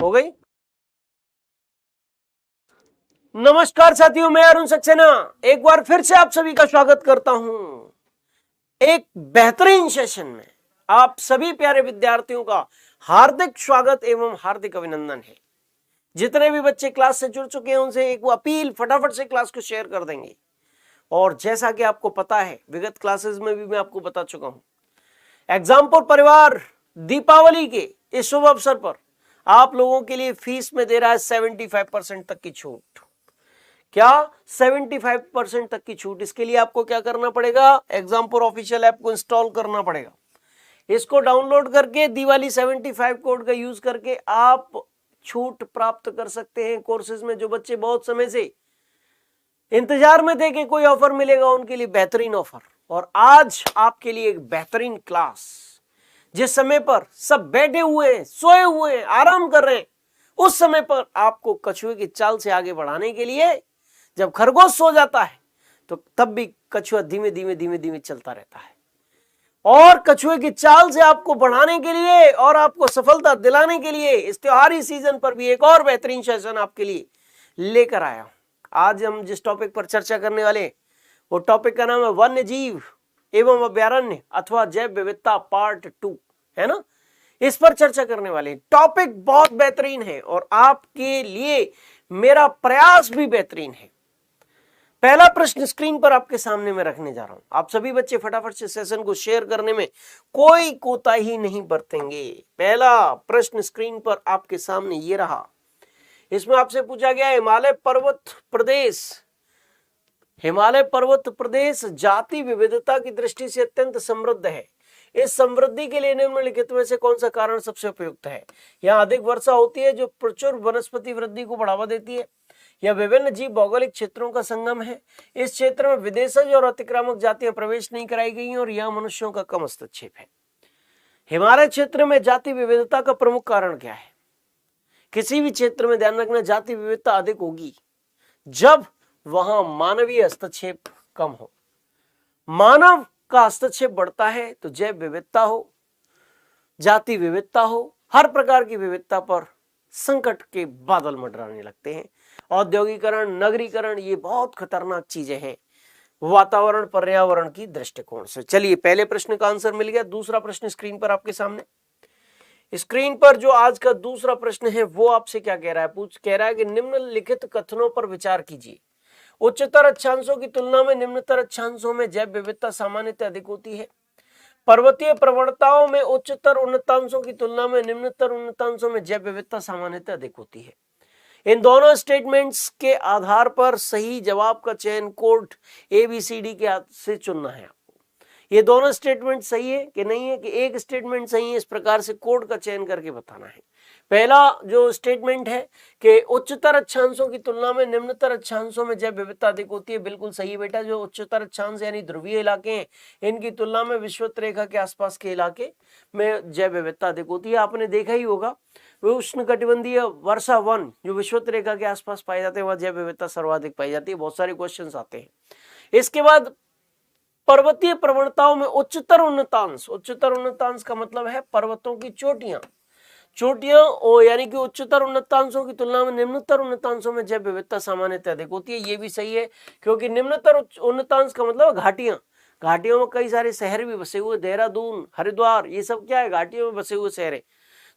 हो गई। नमस्कार साथियों, मैं अरुण सक्सेना एक बार फिर से आप सभी का स्वागत करता हूं एक बेहतरीन सेशन में। आप सभी प्यारे विद्यार्थियों का हार्दिक स्वागत एवं हार्दिक अभिनंदन है। जितने भी बच्चे क्लास से जुड़ चुके हैं उनसे एक अपील, फटाफट से क्लास को शेयर कर देंगे। और जैसा कि आपको पता है, विगत क्लासेस में भी मैं आपको बता चुका हूं, एग्जाम्पल परिवार दीपावली के इस शुभ अवसर पर आप लोगों के लिए फीस में दे रहा है 75% तक की छूट। क्या 75% तक की छूट? इसके लिए आपको क्या करना पड़ेगा? एग्जाम्पल ऑफिशियल ऐप को इंस्टॉल करना पड़ेगा। इसको डाउनलोड करके दिवाली 75 कोड का यूज करके आप छूट प्राप्त कर सकते हैं कोर्सेज में। जो बच्चे बहुत समय से इंतजार में थे कि कोई ऑफर मिलेगा, उनके लिए बेहतरीन ऑफर। और आज आपके लिए एक बेहतरीन क्लास, जिस समय पर सब बैठे हुए हैं, सोए हुए हैं, आराम कर रहे हैं, उस समय पर आपको कछुए की चाल से आगे बढ़ाने के लिए, जब खरगोश सो जाता है तो तब भी कछुआ धीमे धीमे धीमे धीमे चलता रहता है। और कछुए की चाल से आपको बढ़ाने के लिए और आपको सफलता दिलाने के लिए इस त्योहारी सीजन पर भी एक और बेहतरीन सेशन आपके लिए लेकर आया हूं। आज हम जिस टॉपिक पर चर्चा करने वाले, वो टॉपिक का नाम है वन्य जीव एवं अभ्यारण्य अथवा जैव विविधता पार्ट 2, है ना। इस पर चर्चा करने वाले। टॉपिक बहुत बेहतरीन है और आपके लिए मेरा प्रयास भी बेहतरीन है। पहला प्रश्न स्क्रीन पर आपके सामने मैं रखने जा रहा हूं। आप सभी बच्चे फटाफट से सेशन को शेयर करने में कोई कोताही नहीं बरतेंगे। पहला प्रश्न स्क्रीन पर आपके सामने ये रहा। इसमें आपसे पूछा गया, हिमालय पर्वत प्रदेश जाति विविधता की दृष्टि से अत्यंत समृद्ध है। इस समृद्धि के लिए निम्नलिखित में से कौन सा कारण सबसे उपयुक्त है? यहाँ अधिक वर्षा होती है जो प्रचुर वनस्पति वृद्धि को बढ़ावा देती है। यह विभिन्न जीव भौगोलिक क्षेत्रों का संगम है। इस क्षेत्र में विदेशज और अतिक्रामक जातियां प्रवेश नहीं कराई गई और यहाँ मनुष्यों का कम हस्तक्षेप है। हिमालय क्षेत्र में जाति विविधता का प्रमुख कारण क्या है? किसी भी क्षेत्र में ध्यान रखना, जाति विविधता अधिक होगी जब वहां मानवीय हस्तक्षेप कम हो। मानव का हस्तक्षेप बढ़ता है तो जैव विविधता हो, जाति विविधता हो, हर प्रकार की विविधता पर संकट के बादल मंडराने लगते हैं। औद्योगिकरण, नगरीकरण, ये बहुत खतरनाक चीजें हैं वातावरण पर्यावरण की दृष्टिकोण से। चलिए, पहले प्रश्न का आंसर मिल गया। दूसरा प्रश्न स्क्रीन पर आपके सामने। स्क्रीन पर जो आज का दूसरा प्रश्न है वो आपसे क्या कह रहा है? कह रहा है कि निम्नलिखित कथनों पर विचार कीजिए। उच्चतर अक्षांशों की तुलना में निम्नतर अक्षांशों में जैव विविधता सामान्यतः अधिक होती है। पर्वतीय प्रवणताओं में उच्चतर उन्नतांशों की तुलना में निम्नतर उन्नतांशों में जैव विविधता सामान्यतः अधिक होती है। इन दोनों स्टेटमेंट्स के आधार पर सही जवाब का चयन कोड ABCD के से चुनना है आपको। ये दोनों स्टेटमेंट सही है कि नहीं है, कि एक स्टेटमेंट सही है, इस प्रकार से कोड का चयन करके बताना है। पहला जो स्टेटमेंट है कि उच्चतर अक्षांशों की तुलना में निम्नतर अक्षांशों में जैव विविधता अधिक होती है, बिल्कुल सही बेटा। जो उच्चतर अक्षांश यानी ध्रुवीय इलाके हैं, इनकी तुलना में विषुवत रेखा के आसपास के इलाके में जैव विविधता अधिक होती है। आपने देखा ही होगा, उष्णकटिबंधीय वर्षा वन जो विषुवत रेखा के आसपास पाए जाते हैं, वह जैव विविधता सर्वाधिक पाई जाती है। बहुत सारे क्वेश्चन आते हैं। इसके बाद पर्वतीय प्रवणताओं में उच्चतर उन्नतांश का मतलब है पर्वतों की चोटियां यानी कि उच्चतर उन्नतांशों की तुलना में निम्नतर उन्नतांशों में जैव विविधता सामान्यतः अधिक होती है। ये भी सही है, क्योंकि निम्नतर उन्नतांश का मतलब घाटियों में कई सारे शहर भी बसे हुए, देहरादून, हरिद्वार, ये सब क्या है? घाटियों में बसे हुए शहर है।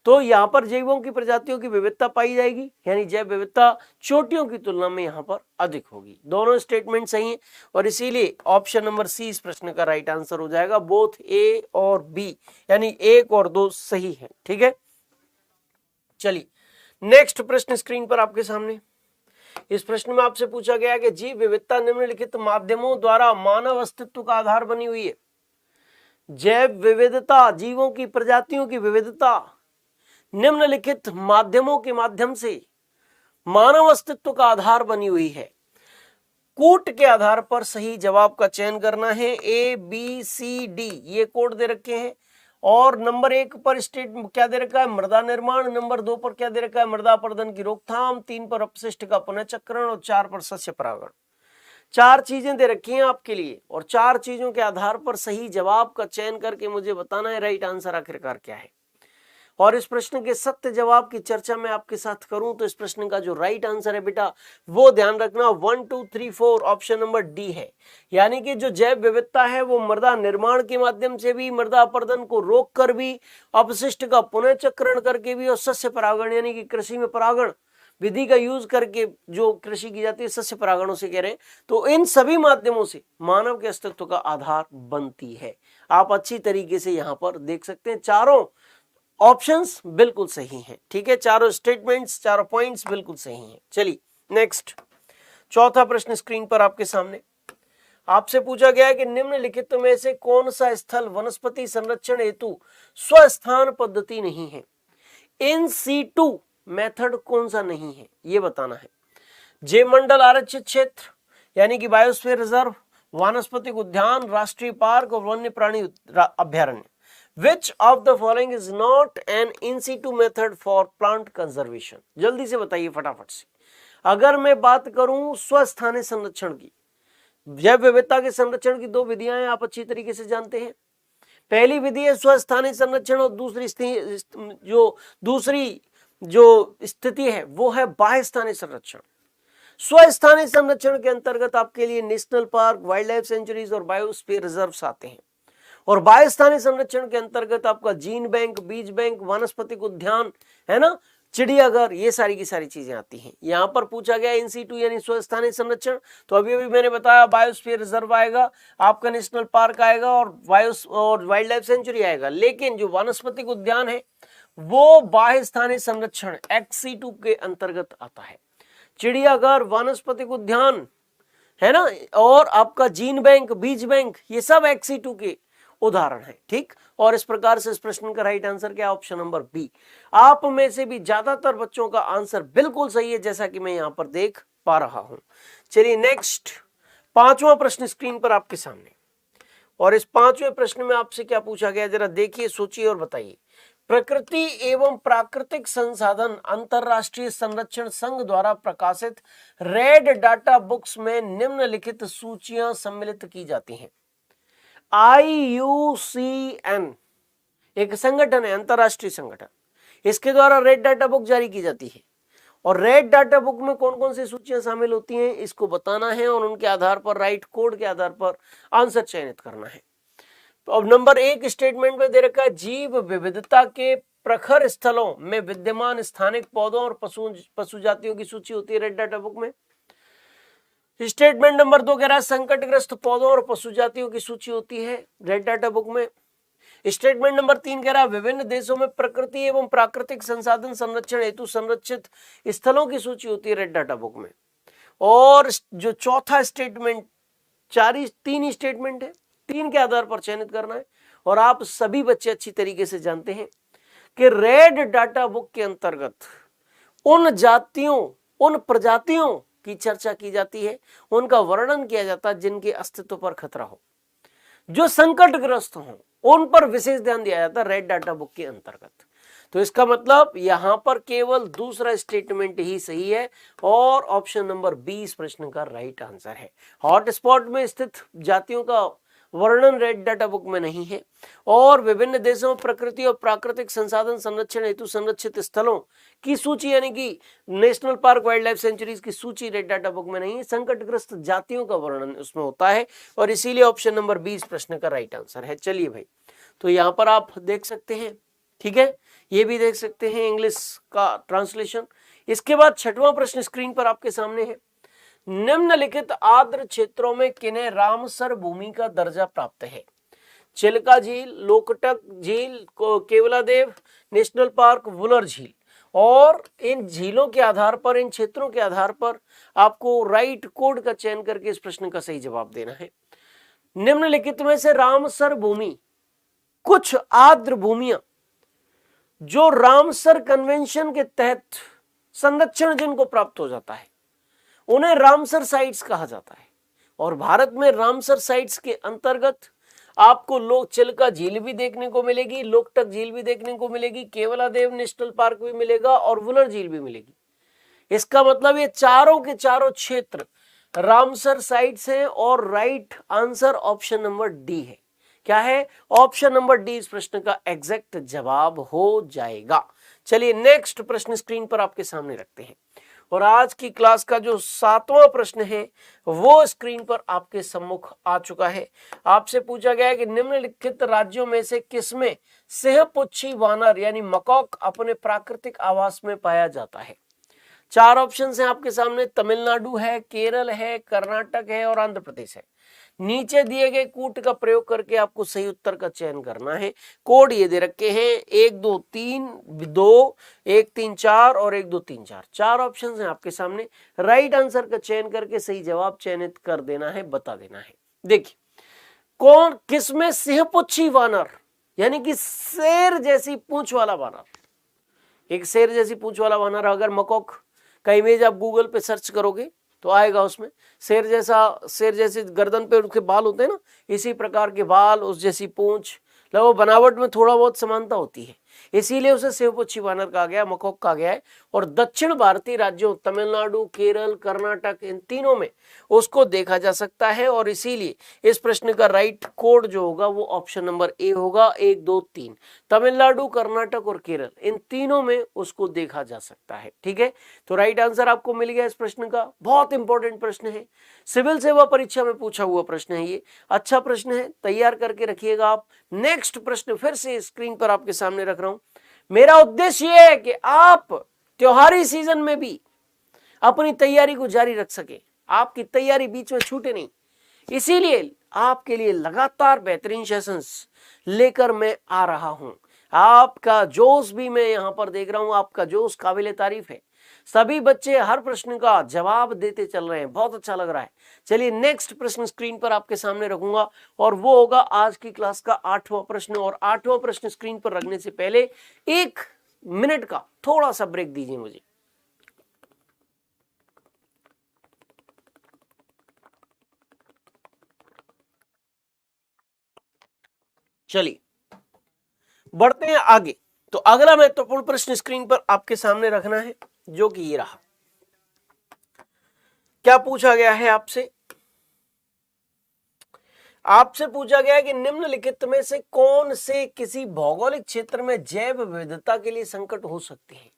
तो यहाँ पर जैवों की प्रजातियों की विविधता पाई जाएगी, यानी जैव विविधता चोटियों की तुलना में यहाँ पर अधिक होगी। दोनों स्टेटमेंट सही हैं और इसीलिए ऑप्शन नंबर सी इस प्रश्न का राइट आंसर हो जाएगा। बोथ A और B यानी 1 और 2 सही है। ठीक है, चलिए नेक्स्ट प्रश्न स्क्रीन पर आपके सामने। इस प्रश्न में आपसे पूछा गया कि जीव विविधता निम्नलिखित माध्यमों द्वारा मानव अस्तित्व का आधार बनी हुई है। जैव विविधता, जीवों की प्रजातियों की विविधता निम्नलिखित माध्यमों के माध्यम से मानव अस्तित्व का आधार बनी हुई है। कूट के आधार पर सही जवाब का चयन करना है। ABCD ये कोड दे रखे हैं और नंबर 1 पर स्टेट क्या दे रखा है? मृदा निर्माण। नंबर 2 पर क्या दे रखा है? मृदा अपरदन की रोकथाम। 3 पर अपशिष्ट का पुनःचक्रण और 4 पर सस्य परागण। 4 चीजें दे रखी हैं आपके लिए और 4 चीजों के आधार पर सही जवाब का चयन करके मुझे बताना है राइट आंसर आखिरकार क्या है। और इस प्रश्न के सत्य जवाब की चर्चा मैं आपके साथ करूं तो इस प्रश्न का जो राइट आंसर है बेटा वो ध्यान रखना 1 2 3 4 ऑप्शन नंबर डी है। यानी कि जो जैव विविधता है वो मृदा निर्माण के माध्यम से भी, मृदा अपरदन को रोक कर भी, अपशिष्ट का पुनः चक्रण करके भी और सस्य परागण यानी कि कृषि में परागण विधि का यूज करके जो कृषि की जाती है सस्य परागणों से कह रहे हैं, तो इन सभी माध्यमों से मानव के अस्तित्व का आधार बनती है। आप अच्छी तरीके से यहां पर देख सकते हैं चारों ऑप्शंस बिल्कुल सही हैं। ठीक है, चारों स्टेटमेंट्स, चारों पॉइंट्स बिल्कुल सही हैं। चलिए नेक्स्ट, चौथा प्रश्न स्क्रीन पर आपके सामने आपसे पूछा गया है कि निम्नलिखित में से कौन सा स्थल वनस्पति संरक्षण हेतु स्वस्थान पद्धति नहीं है। इन सीटू मेथड कौन सा नहीं है ये बताना है। जैव मंडल आरक्षित क्षेत्र यानी कि बायोस्फीयर रिजर्व, वानस्पतिक उद्यान, राष्ट्रीय पार्क और वन्य प्राणी अभ्यारण्य। Which of the following is not an in situ method for plant conservation? जल्दी से बताइए फटाफट से। अगर मैं बात करूं स्वस्थानीय संरक्षण की, जैव विविधता के संरक्षण की दो विधियां हैं, आप अच्छी तरीके से जानते हैं। पहली विधि है स्वस्थानीय संरक्षण और दूसरी जो स्थिति है वो है बाह्य स्थानीय संरक्षण। स्वस्थानीय संरक्षण के अंतर्गत आपके लिए national park, wild life sanctuaries और बायोस्फीयर रिजर्व्स आते हैं, और बाह्य स्थानीय संरक्षण के अंतर्गत आपका जीन बैंक, बीज बैंक, वानस्पतिक उद्यान है ना, चिड़ियाघर, ये सारी की सारी चीजें आती हैं। यहां पर पूछा गया इन सीटू यानी स्वस्थानीय संरक्षण, तो अभी मैंने बताया बायोस्फीयर रिजर्व आएगा, आपका नेशनल पार्क आएगा और वाइल्ड लाइफ सेंचुरी आएगा। लेकिन जो वानस्पतिक उद्यान है वो बाह्य स्थानीय संरक्षण XC2 के अंतर्गत आता है। चिड़ियाघर, वानस्पतिक उद्यान है ना, और आपका जीन बैंक, बीज बैंक, ये सब XC2 के उदाहरण है। ठीक, और इस प्रकार से इस प्रश्न का राइट आंसर क्या, ऑप्शन नंबर बी। आप में से भी ज्यादातर बच्चों का आंसर बिल्कुल सही है जैसा कि मैं यहां पर देख पा रहा हूं। चलिए नेक्स्ट, पांचवा प्रश्न स्क्रीन पर आपके सामने, और इस पांचवें प्रश्न में आपसे क्या पूछा गया जरा देखिए, सोचिए और बताइए। प्रकृति एवं प्राकृतिक संसाधन अंतरराष्ट्रीय संरक्षण संघ द्वारा प्रकाशित रेड डाटा बुक्स में निम्नलिखित सूचियां सम्मिलित की जाती हैं। IUCN एक संगठन है, अंतरराष्ट्रीय संगठन, इसके द्वारा रेड डाटा बुक जारी की जाती है, और रेड डाटा बुक में कौन कौन सी सूचियां शामिल होती हैं इसको बताना है, और उनके आधार पर राइट कोड के आधार पर आंसर चयनित करना है। तो अब नंबर 1 स्टेटमेंट में दे रखा है जीव विविधता के प्रखर स्थलों में विद्यमान स्थानिक पौधों और पशु जातियों की सूची होती है रेड डाटा बुक में। स्टेटमेंट नंबर 2 कह रहा है संकटग्रस्त पौधों और पशु जातियों की सूची होती है रेड डाटा बुक में। स्टेटमेंट नंबर 3 कह रहा है विभिन्न देशों में प्रकृति एवं प्राकृतिक संसाधन संरक्षण हेतु संरक्षित स्थलों की सूची होती है रेड डाटा बुक में। और जो चौथा स्टेटमेंट, तीन स्टेटमेंट है, 3 के आधार पर चयनित करना है, और आप सभी बच्चे अच्छी तरीके से जानते हैं कि रेड डाटा बुक के अंतर्गत उन जातियों, उन प्रजातियों की चर्चा की जाती है, उनका वर्णन किया जाता है जिनके अस्तित्व पर खतरा हो, जो संकटग्रस्त हो, उन पर विशेष ध्यान दिया जाता है रेड डाटा बुक के अंतर्गत। तो इसका मतलब यहां पर केवल दूसरा स्टेटमेंट ही सही है, और ऑप्शन नंबर 20 प्रश्न का राइट आंसर है। हॉटस्पॉट में स्थित जातियों का वर्णन रेड डाटा बुक में नहीं है, और विभिन्न देशों में प्रकृति और प्राकृतिक संसाधन संरक्षण हेतु संरक्षित स्थलों की सूची यानी कि national park, wild life sanctuaries की सूची रेड डाटा बुक में नहीं है। संकटग्रस्त जातियों का वर्णन उसमें होता है, और इसीलिए ऑप्शन नंबर 20 प्रश्न का राइट आंसर है। चलिए भाई, तो यहां पर आप देख सकते हैं, ठीक है, ये भी देख सकते हैं इंग्लिश का ट्रांसलेशन। इसके बाद छठवां प्रश्न स्क्रीन पर आपके सामने है, निम्नलिखित आर्द्र क्षेत्रों में किन्हें रामसर भूमि का दर्जा प्राप्त है। चिल्का झील, लोकटक झील, केवलादेव नेशनल पार्क, वुलर झील। और इन झीलों के आधार पर, इन क्षेत्रों के आधार पर आपको राइट कोड का चयन करके इस प्रश्न का सही जवाब देना है। निम्नलिखित में से रामसर भूमि, कुछ आर्द्र भूमियां जो रामसर कन्वेंशन के तहत संरक्षण जिनको प्राप्त हो जाता है उन्हें रामसर साइट्स कहा जाता है, और भारत में रामसर साइट्स के अंतर्गत आपको चिल्का झील भी देखने को मिलेगी, लोकटक झील भी देखने को मिलेगी, केवलादेव नेशनल पार्क भी मिलेगा, और वुलर झील भी मिलेगी। इसका मतलब ये चारों के चारों क्षेत्र रामसर साइट्स हैं, और right answer option number D है। क्या है? ऑप्शन नंबर डी इस प्रश्न का एग्जैक्ट जवाब हो जाएगा। चलिए नेक्स्ट प्रश्न स्क्रीन पर आपके सामने रखते हैं और आज की क्लास का जो 7वां प्रश्न है वो स्क्रीन पर आपके सम्मुख आ चुका है। आपसे पूछा गया है कि निम्नलिखित राज्यों में से किसमें सिंहपुच्छी वानर यानी मकॉक अपने प्राकृतिक आवास में पाया जाता है? 4 ऑप्शन हैं आपके सामने, तमिलनाडु है, केरल है, कर्नाटक है और आंध्र प्रदेश है। नीचे दिए गए कूट का प्रयोग करके आपको सही उत्तर का चयन करना है। कोड ये दे रखे हैं 1 2 3 2 1 3 4 और 1 2 3 4। 4 ऑप्शन हैं आपके सामने, राइट आंसर का चयन करके सही जवाब चयनित कर देना है, बता देना है। देखिए कौन किसमें सिंहपुच्छी वानर यानी कि शेर जैसी पूंछ वाला वानर, एक शेर जैसी पूंछ वाला वानर, अगर मकॉक का इमेज आप गूगल पे सर्च करोगे तो आएगा उसमें शेर जैसे गर्दन पे उसके बाल होते हैं ना, इसी प्रकार के बाल, उस जैसी पूंछ, लगभग बनावट में थोड़ा बहुत समानता होती है, इसीलिए उसे सिंहपुच्छी वानर कहा गया, मकॉक कहा गया है। और दक्षिण भारतीय राज्यों तमिलनाडु, केरल, कर्नाटक, इन तीनों में उसको देखा जा सकता है और इसीलिए इस प्रश्न का राइट कोड जो होगा वो ऑप्शन नंबर ए होगा। 1 2 3 तमिलनाडु, कर्नाटक और केरल, इन तीनों में उसको देखा जा सकता है। ठीक है, तो राइट आंसर आपको मिल गया इस प्रश्न का। बहुत इंपॉर्टेंट प्रश्न है, सिविल सेवा परीक्षा में पूछा हुआ प्रश्न है, ये अच्छा प्रश्न है, तैयार करके रखिएगा आप। नेक्स्ट प्रश्न फिर से स्क्रीन पर आपके सामने रख रहा हूं। मेरा उद्देश्य यह है कि आप त्योहारी सीजन में भी अपनी तैयारी को जारी रख सके, आपकी तैयारी बीच में छूटे नहीं, इसीलिए आपके लिए लगातार बेहतरीन सेशंस लेकर मैं आ रहा हूं। आपका जोश भी मैं यहां पर देख रहा हूं, आपका जोश काबिले तारीफ है। सभी बच्चे हर प्रश्न का जवाब देते चल रहे हैं, बहुत अच्छा लग रहा है। चलिए नेक्स्ट प्रश्न स्क्रीन पर आपके सामने रखूंगा और वो होगा आज की क्लास का 8वां प्रश्न। और 8वां प्रश्न स्क्रीन पर रखने से पहले 1 मिनट का थोड़ा सा ब्रेक दीजिए मुझे। चलिए बढ़ते हैं आगे। तो अगला महत्वपूर्ण प्रश्न स्क्रीन पर आपके सामने रखना है, जो कि ये रहा। क्या पूछा गया है आपसे? आपसे पूछा गया है कि निम्नलिखित में से कौन से किसी भौगोलिक क्षेत्र में जैव विविधता के लिए संकट हो सकते हैं?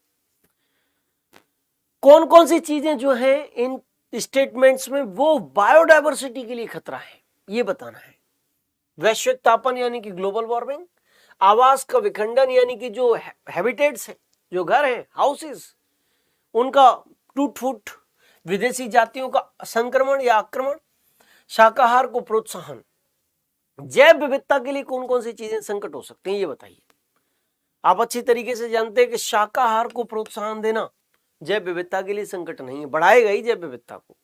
कौन कौन सी चीजें जो हैं इन स्टेटमेंट्स में वो बायोडायवर्सिटी के लिए खतरा है, ये बताना है। वैश्विक तापन यानी कि ग्लोबल वार्मिंग, आवास का विखंडन यानी कि जो हैबिटेट्स है, जो घर है, हाउसेस, उनका टूट फूट, विदेशी जातियों का संक्रमण या आक्रमण, शाकाहार को प्रोत्साहन, जैव विविधता के लिए कौन कौन सी चीजें संकट हो सकते हैं, ये बताइए। आप अच्छी तरीके से जानते हैं कि शाकाहार को प्रोत्साहन देना जैव विविधता के लिए संकट नहीं है, बढ़ाएगा ही जैव विविधता को।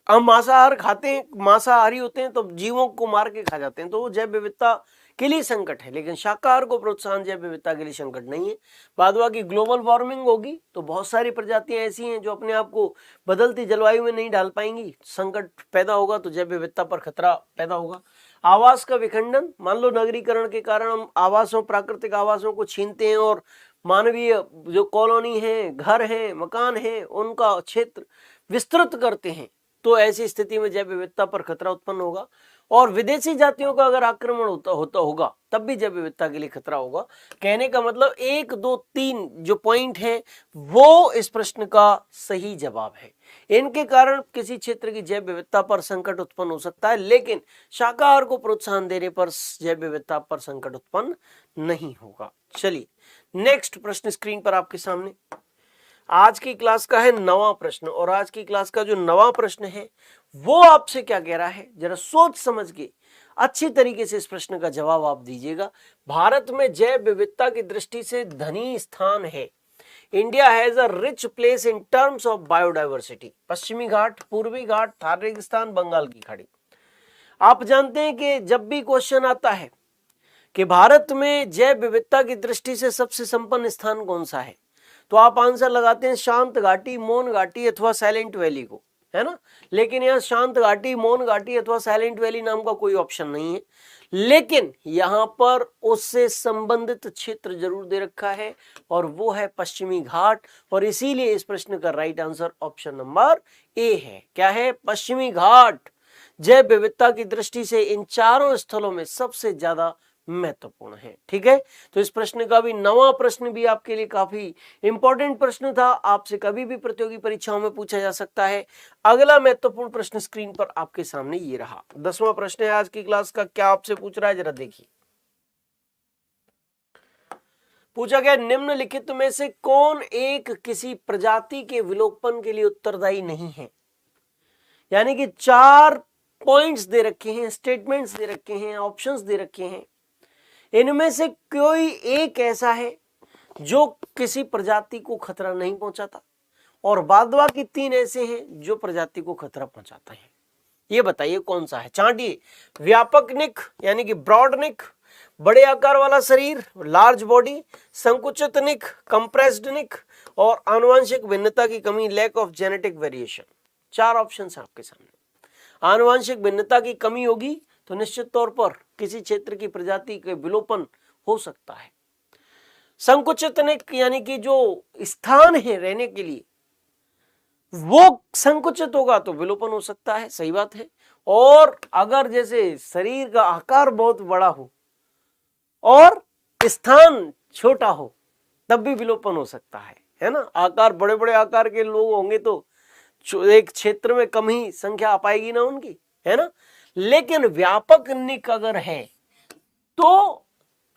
हम मांसाहार खाते हैं, मांसाहारी होते हैं तो जीवों को मार के खा जाते हैं, तो वो जैव विविधता के लिए संकट है, लेकिन शाकाहार को प्रोत्साहन जैव विविधता के लिए संकट नहीं है। बाद बाकी ग्लोबल वार्मिंग होगी तो बहुत सारी प्रजातियां ऐसी हैं जो अपने आप को बदलती जलवायु में नहीं ढाल पाएंगी, संकट पैदा होगा तो जैव विविधता पर खतरा पैदा होगा। आवास का विखंडन, मान लो नगरीकरण के कारण हम आवासों, प्राकृतिक आवासों को छीनते हैं और मानवीय जो कॉलोनी है, घर है, मकान है, उनका क्षेत्र विस्तृत करते हैं, तो ऐसी स्थिति में जैव विविधता पर खतरा उत्पन्न होगा। और विदेशी जातियों का अगर आक्रमण होता होगा तब भी जैव विविधता के लिए खतरा होगा। कहने का मतलब 1 2 3 जो पॉइंट है वो इस प्रश्न का सही जवाब है। इनके कारण किसी क्षेत्र की जैव विविधता पर संकट उत्पन्न हो सकता है, लेकिन शाकाहार को प्रोत्साहन देने पर जैव विविधता पर संकट उत्पन्न नहीं होगा। चलिए नेक्स्ट प्रश्न स्क्रीन पर आपके सामने आज की क्लास का है 9वां प्रश्न। और आज की क्लास का जो 9वां प्रश्न है वो आपसे क्या कह रहा है, जरा सोच समझ के अच्छी तरीके से इस प्रश्न का जवाब आप दीजिएगा। भारत में जैव विविधता की दृष्टि से धनी स्थान है। India has a rich place in terms of biodiversity. पश्चिमी घाट, पूर्वी घाट, थार रेगिस्तान, बंगाल की खाड़ी। आप जानते हैं कि जब भी क्वेश्चन आता है कि भारत में जैव विविधता की दृष्टि से सबसे संपन्न स्थान कौन सा है, तो आप आंसर लगाते हैं शांत घाटी, मौन घाटी अथवा साइलेंट वैली को, है ना। लेकिन यहां शांत घाटी, मौन घाटी अथवा साइलेंट वैली नाम का कोई ऑप्शन नहीं है, लेकिन यहां पर उससे संबंधित क्षेत्र जरूर दे रखा है और वो है पश्चिमी घाट। और इसीलिए इस प्रश्न का राइट आंसर ऑप्शन नंबर ए है। क्या है? पश्चिमी घाट। जैव विविधता की दृष्टि से इन चारों स्थलों में सबसे ज्यादा महत्वपूर्ण है। ठीक है, तो इस प्रश्न का भी 9वां प्रश्न भी आपके लिए काफी इंपॉर्टेंट प्रश्न था, आपसे कभी भी प्रतियोगी परीक्षाओं में पूछा जा सकता है। अगला महत्वपूर्ण प्रश्न स्क्रीन पर आपके सामने ये रहा। 10वां प्रश्न है आज की क्लास का, क्या आपसे पूछ रहा है जरा देखिए। पूछा गया निम्नलिखित में से कौन एक किसी प्रजाति के विलोपन के लिए उत्तरदायी नहीं है। यानी कि 4 पॉइंट्स दे रखे हैं, स्टेटमेंट्स दे रखे हैं, ऑप्शंस दे रखे हैं, इनमें से कोई एक ऐसा है जो किसी प्रजाति को खतरा नहीं पहुंचाता और बाद बाकी 3 ऐसे हैं जो प्रजाति को खतरा पहुंचाता है। ये बताइए कौन सा है। चांटिए व्यापक निक यानी कि ब्रॉड निक, बड़े आकार वाला शरीर लार्ज बॉडी, संकुचित निक कंप्रेस्ड निक, और आनुवंशिक भिन्नता की कमी lack of genetic variation. 4 option है आपके सामने। आनुवंशिक भिन्नता की कमी होगी तो निश्चित तौर पर किसी क्षेत्र की प्रजाति के विलोपन हो सकता है। संकुचित निक यानी कि जो स्थान है रहने के लिए वो संकुचित होगा तो विलोपन हो सकता है, सही बात है। और अगर जैसे शरीर का आकार बहुत बड़ा हो और स्थान छोटा हो तब भी विलोपन हो सकता है ना। आकार बड़े बड़े आकार के लोग होंगे तो एक क्षेत्र में कम ही संख्या आ पाएगी ना उनकी, है ना। लेकिन व्यापक निक अगर है तो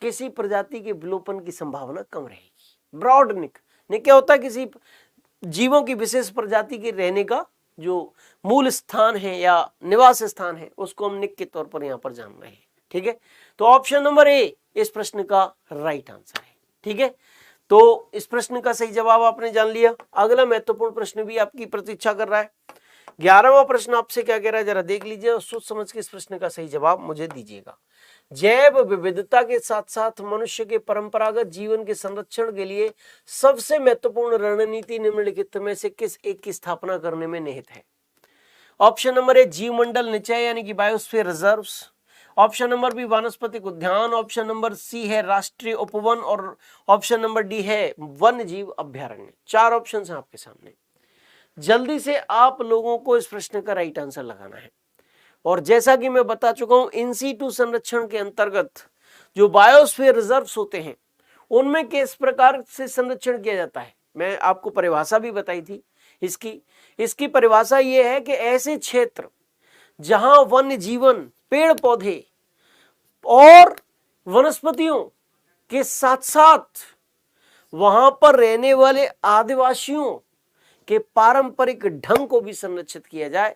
किसी प्रजाति के विलोपन की संभावना कम रहेगी। ब्रॉड निक क्या होता है, किसी जीवों की विशेष प्रजाति के रहने का जो मूल स्थान है या निवास स्थान है उसको हम निक के तौर पर यहां पर जान रहे हैं। ठीक है, तो ऑप्शन नंबर ए इस प्रश्न का राइट आंसर है। ठीक है, तो इस प्रश्न का सही जवाब आपने जान लिया। अगला महत्वपूर्ण प्रश्न भी आपकी प्रतीक्षा कर रहा है। 11वां प्रश्न आपसे क्या कह रहा है जरा देख लीजिए और सोच समझ के इस प्रश्न का सही जवाब मुझे दीजिएगा। जैव विविधता के साथ साथ मनुष्य के परंपरागत जीवन के संरक्षण के लिए सबसे महत्वपूर्ण रणनीति निम्नलिखित में से किस एक की स्थापना करने में निहित है। ऑप्शन नंबर ए जीवमंडल निचय यानी कि biosphere reserves, option number B वानस्पतिक उद्यान, ऑप्शन नंबर सी है राष्ट्रीय उपवन और ऑप्शन नंबर डी है वन्य जीव अभ्यारण्य। 4 ऑप्शन हैं आपके सामने। जल्दी से आप लोगों को इस प्रश्न का राइट आंसर लगाना है। और जैसा कि मैं बता चुका हूं इन सीटू संरक्षण के अंतर्गत जो बायोस्फीयर रिजर्व्स होते हैं उनमें किस प्रकार से संरक्षण किया जाता है, मैं आपको परिभाषा भी बताई थी इसकी परिभाषा यह है कि ऐसे क्षेत्र जहां वन्य जीवन पेड़ पौधे और वनस्पतियों के साथ साथ वहां पर रहने वाले आदिवासियों के पारंपरिक ढंग को भी संरक्षित किया जाए,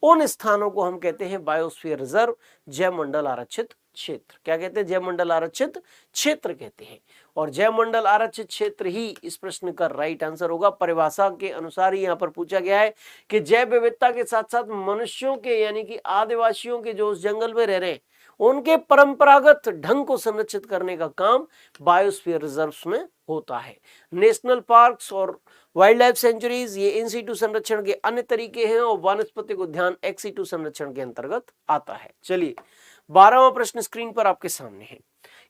उन स्थानों को हम कहते हैं बायोस्फीयर रिजर्व, जैवमंडल आरक्षित क्षेत्र। क्या कहते हैं? जैवमंडल आरक्षित क्षेत्र कहते हैं। और जैवमंडल आरक्षित क्षेत्र ही इस प्रश्न का राइट आंसर होगा। परिभाषा के अनुसार ही यहाँ पर पूछा गया है कि जैव विविधता के साथ साथ मनुष्यों के यानी कि आदिवासियों के जो उस जंगल में रह रहे हैं उनके परंपरागत ढंग को संरक्षित करने का काम बायोस्फीयर रिजर्व्स में होता है। नेशनल पार्क्स और वाइल्ड लाइफ सेंचुरीज ये इन सीटू संरक्षण के अन्य तरीके हैं और वानस्पतिक उद्यान एक्स सीटू संरक्षण के अंतर्गत आता है। चलिए 12वां प्रश्न स्क्रीन पर आपके सामने है।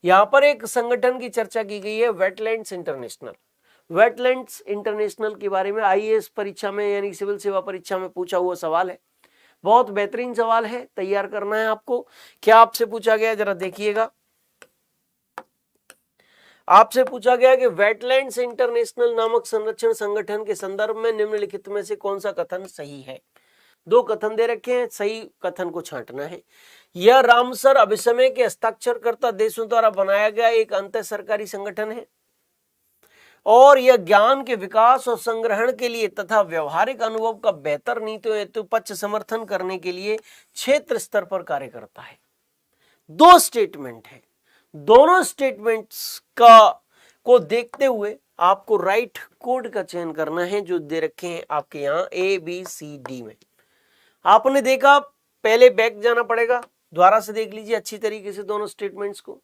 यहां पर एक संगठन की चर्चा की गई है, वेटलैंड्स इंटरनेशनल। वेटलैंड्स इंटरनेशनल के बारे में आईएएस परीक्षा में यानी सिविल सेवा परीक्षा में पूछा हुआ सवाल है। बहुत बेहतरीन सवाल है, तैयार करना है आपको। क्या आपसे पूछा गया जरा देखिएगा। आपसे पूछा गया कि वेटलैंड्स इंटरनेशनल नामक संरक्षण संगठन के संदर्भ में निम्नलिखित में से कौन सा कथन सही है। 2 कथन दे रखे हैं, सही कथन को छांटना है। यह रामसर अभिसमय के हस्ताक्षरकर्ता देशों द्वारा बनाया गया एक अंतर सरकारी संगठन है और यह ज्ञान के विकास और संग्रहण के लिए तथा व्यवहारिक अनुभव का बेहतर नीतियों हेतु पक्ष समर्थन करने के लिए क्षेत्र स्तर पर कार्य करता है। 2 स्टेटमेंट है, दोनों स्टेटमेंट्स को देखते हुए आपको राइट कोड का चयन करना है जो दे रखे हैं आपके यहाँ ABCD में। आपने देखा, पहले बैक जाना पड़ेगा, दोबारा से देख लीजिए अच्छी तरीके से दोनों स्टेटमेंट्स को।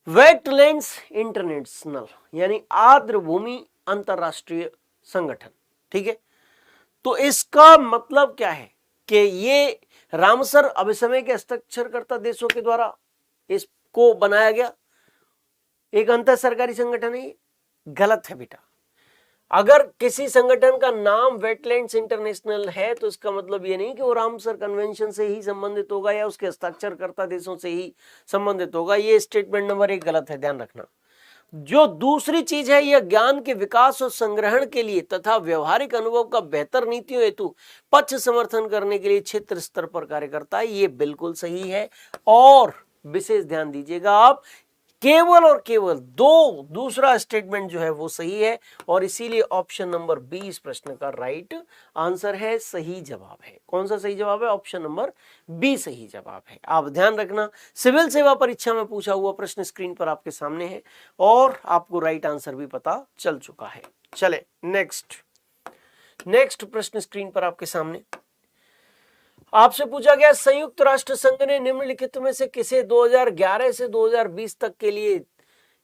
वेटलैंड्स इंटरनेशनल यानी आर्द्र भूमि अंतरराष्ट्रीय संगठन, ठीक है। तो इसका मतलब क्या है कि ये रामसर अभिसमय के हस्ताक्षरकर्ता देशों के द्वारा इसको बनाया गया एक अंतर सरकारी संगठन है। गलत है बेटा। अगर किसी संगठन का नाम वेटलैंड्स इंटरनेशनल है तो इसका मतलब ये नहीं कि वो रामसर कन्वेंशन से ही संबंधित होगा या उसके हस्ताक्षरकर्ता देशों से ही संबंधित होगा। ये स्टेटमेंट नंबर 1 गलत है, ध्यान रखना। जो दूसरी चीज है, यह ज्ञान के विकास और संग्रहण के लिए तथा व्यवहारिक अनुभव का बेहतर नीतियों हेतु पक्ष समर्थन करने के लिए क्षेत्र स्तर पर कार्य करता है। ये बिल्कुल सही है और विशेष ध्यान दीजिएगा आप, केवल और केवल दूसरा स्टेटमेंट जो है वो सही है और इसीलिए ऑप्शन नंबर बी इस प्रश्न का राइट आंसर है, सही जवाब है। कौन सा सही जवाब है? ऑप्शन नंबर बी सही जवाब है। आप ध्यान रखना, सिविल सेवा परीक्षा में पूछा हुआ प्रश्न स्क्रीन पर आपके सामने है और आपको राइट आंसर भी पता चल चुका है। चले नेक्स्ट प्रश्न स्क्रीन पर आपके सामने आपसे पूछा गया, संयुक्त राष्ट्र संघ ने निम्नलिखित में से किसे 2011 से 2020 तक के लिए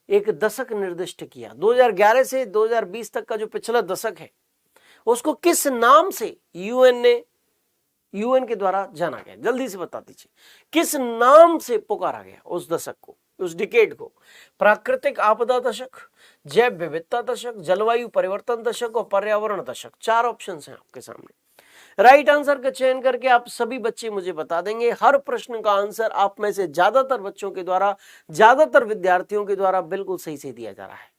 एक दशक निर्दिष्ट किया? 2011 से 2020 तक का जो पिछला दशक है उसको किस नाम से यूएन के द्वारा जाना गया? जल्दी से बता दीजिए, किस नाम से पुकारा गया उस दशक को, उस डिकेड को? प्राकृतिक आपदा दशक, जैव विविधता दशक, जलवायु परिवर्तन दशक और पर्यावरण दशक। 4 ऑप्शन हैं आपके सामने। राइट आंसर का चयन करके आप सभी बच्चे मुझे बता देंगे। हर प्रश्न का आंसर आप में से ज्यादातर बच्चों के द्वारा, ज्यादातर विद्यार्थियों के द्वारा बिल्कुल सही से दिया जा रहा है,